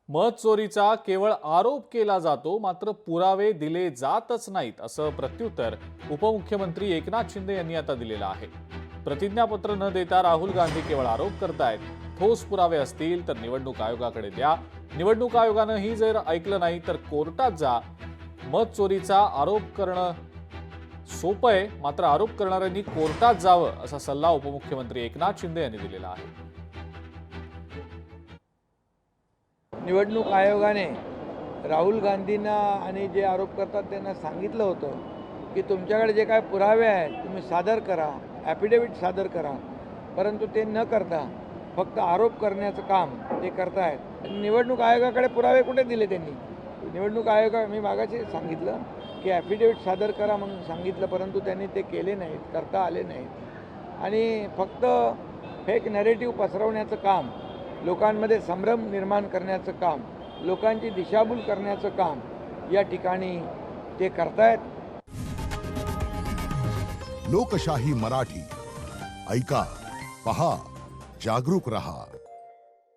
मत चोरीचा केवळ आरोप केला जातो, मात्र पुरावे दिले जातच नाहीत, असं प्रत्युत्तर उपमुख्यमंत्री एकनाथ शिंदे यांनी आता दिलेलं आहे। प्रतिज्ञापत्र न देता राहुल गांधी केवळ आरोप करतायत। ठोस पुरावे असतील तर निवडणूक आयोगाकडे द्या। निवडणूक आयोगानंही जर ऐकलं नाही तर कोर्टात जा। मत चोरीचा आरोप करणं सोपं आहे, मात्र आरोप करणाऱ्यांनी कोर्टात जावं, असा सल्ला उपमुख्यमंत्री एकनाथ शिंदे यांनी दिलेला आहे। निवडणूक आयोगाने राहुल गांधींना आणि जे आरोप करतात त्यांना सांगितलं होतं की तुमच्याकडे जे काय पुरावे आहेत तुम्ही सादर करा, ॲफिडेविट सादर करा, परंतु ते न करता फक्त आरोप करण्याचं काम ते करतायत। निवडणूक आयोगाकडे पुरावे कुठे दिले त्यांनी? निवडणूक आयोग मी मागाशी सांगितलं की ॲफिडेविट सादर करा म्हणून सांगितलं, परंतु त्यांनी ते केले नाहीत, करता आले नाहीत आणि फक्त फेक नॅरेटिव्ह पसरवण्याचं काम, लोकांमध्ये संभ्रम निर्माण करण्याचं काम, लोकांची दिशाभूल करण्याचं काम या ठिकाणी ते करतायत। लोकशाही मराठी ऐका, पहा, जागरूक रहा।